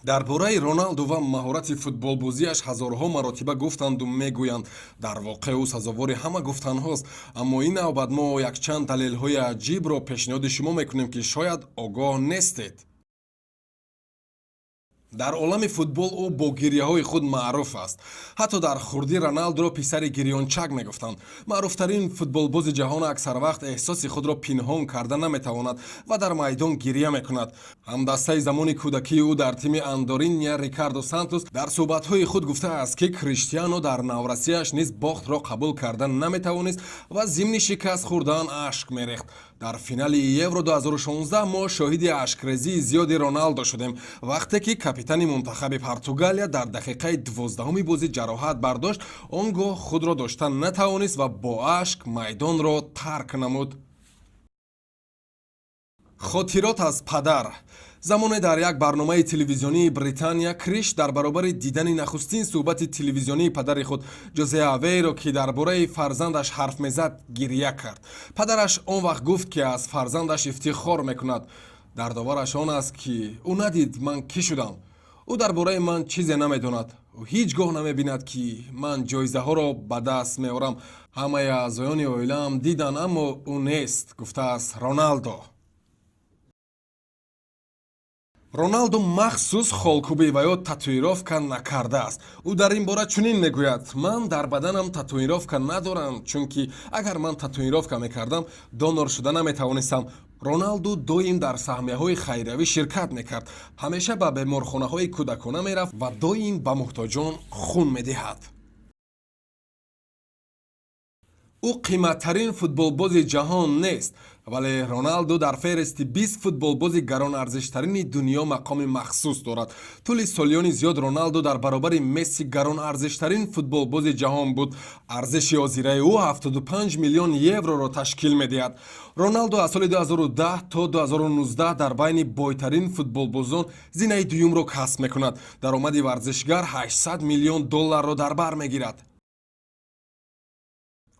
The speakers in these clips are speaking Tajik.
дар бораи Роналду ва маҳорати футболбозиаш ҳазорҳо маротиба гуфтанду мегӯянд. Дар воқеъ ӯ сазовори ҳама гуфтанҳост, аммо ин навбат мо якчанд далелҳои аҷибро пешниҳоди шумо мекунем, ки шояд огоҳ нестед. дар олами футбол ӯ бо гирьяҳои худ маъруф аст. ҳатто дар хурдӣ Роналдуро писари гирёнчак мегуфтанд. маъруфтарин футболбози ҷаҳон аксар вақт эҳсоси худро пинҳон карда наметавонад ва дар майдон гирья мекунад. ҳамдастаи замони кӯдакии ӯ дар тими Андориния Рикардо Сантус дар суҳбатҳои худ гуфтааст, ки Криштиано дар наврасияш низ бохтро қабул карда наметавонист ва зимни шикаст хӯрдан ашк мерехт. дар финали Евро 2016 мо шоҳиди ашкрезии зиёди Роналдо шудем, вақте ки капитани мунтахаби Португалия дар дақиқаи 12-уми бозӣ ҷароҳат бардошт, он гоҳ худро дошта натавонист ва бо ашк майдонро тарк намуд. хотирот аз падар. замоне дар як барномаи телевизионии Британия Криш дар баробари дидани нахустин суҳбати телевизионии падари худ Ҷозе Авейро, ки дар бораи фарзандаш ҳарф мезад, гирья кард. падараш он вақт гуфт, ки аз фарзандаш ифтихор мекунад. дардовараш он аст, ки ӯ надид ман кӣ шудам. ӯ дар бораи ман чизе намедонад. ӯ ҳеҷ гоҳ намебинад, ки ман ҷоизаҳоро ба даст меорам. ҳамаи аъзоёни оилаам дидан, аммо ӯ нест, гуфтааст Роналдо. Роналду махсус холкӯбӣ ва ё татуировка накардааст. ӯ дар ин бора чунин мегӯяд: ман дар баданам татуировка надорам, чунки агар ман татуировка мекардам, донор шуда наметавонистам. Роналду доим дар саҳмияҳои хайриявӣ ширкат мекард. ҳамеша ба беморхонаҳои кӯдакона мерафт ва доим ба муҳтоҷон хун медиҳад. ӯ қиматтарин футболбози ҷаҳон нест, вале Роналду дар феҳристи 20 футболбози гаронарзиштарини дунё мақоми махсус дорад. тӯли солиёни зиёд Роналду дар баробари Месси гаронарзиштарин футболбози ҷаҳон буд. арзиши ҳозираи ӯ 75 миллион евроро ташкил медиҳад. Роналду аз соли 2010 то 2019 дар байни бойтарин футболбозон зинаи дуюмро касб мекунад. даромади варзишгар 800 миллион долларро дар бар мегирад.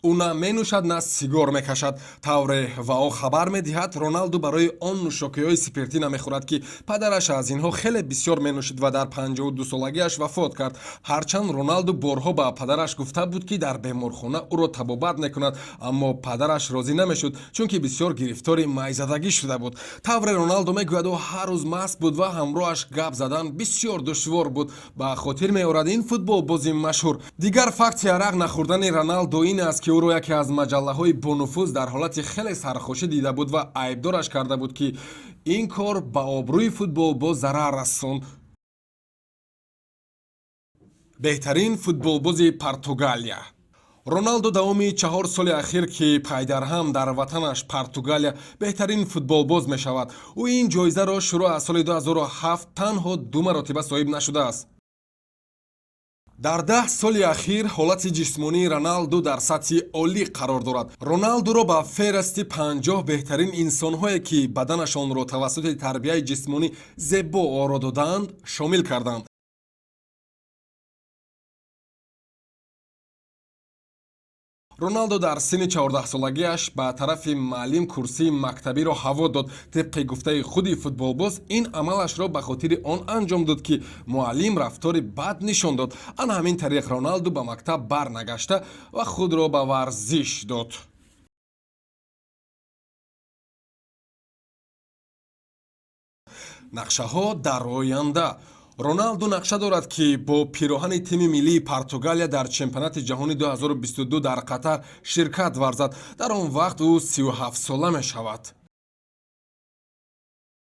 ӯ на менӯшад, на сигор мекашад. тавре ВАО хабар медиҳад, Роналду барои он нӯшокиҳои спиртӣ намехӯрад, ки падараш аз инҳо хеле бисёр менӯшид ва дар 52-солагиаш вафот кард. ҳарчанд Роналду борҳо ба падараш гуфта буд, ки дар беморхона ӯро табобат мекунад, аммо падараш розӣ намешуд, чунки бисёр гирифтори майзадагӣ шуда буд. тавре Роналду мегӯяд, ӯ ҳар рӯз маст буд ва ҳамроҳаш гап задан бисёр душвор буд. ба хотир меорад ин футболбози машҳур. дигар факти арақ нахӯрдани Роналду ин аст, ки ӯро яке аз маҷаллаҳои бонуфуз дар ҳолати хеле сархошӣ дида буд ва айбдораш карда буд, ки ин кор ба обрӯи футболбоз зарар расонд. беҳтарин футболбози Португалия. Роналду давоми 4 соли ахир, ки пайдарҳам дар ватанаш Португалия беҳтарин футболбоз мешавад. ӯ ин ҷоизаро шурӯъ аз соли 2007 танҳо 2 маротиба соҳиб нашудааст. дар 10 соли ахир ҳолати ҷисмонии Роналду дар сатҳи олӣ қарор дорад. Роналдуро ба феҳристи 50 беҳтарин инсонҳое, ки баданашонро тавассути тарбияи ҷисмонӣ зебо оро додаанд, шомил карданд. Роналду дар синни 14-солагиаш ба тарафи муаллим курсии мактабиро ҳаво дод. тибқи гуфтаи худи футболбоз, ин амалашро ба хотири он анҷом дод, ки муаллим рафтори бад нишон дод. ана ҳамин тариқ Роналду ба мактаб барнагашта ва худро ба варзиш дод. нақшаҳо дар оянда. Роналду нақша дорад, ки бо пироҳани тими миллии Португалия дар чемпионати ҷаҳони 2022 дар Қатар ширкат варзад. дар он вақт ӯ 37 сола мешавад.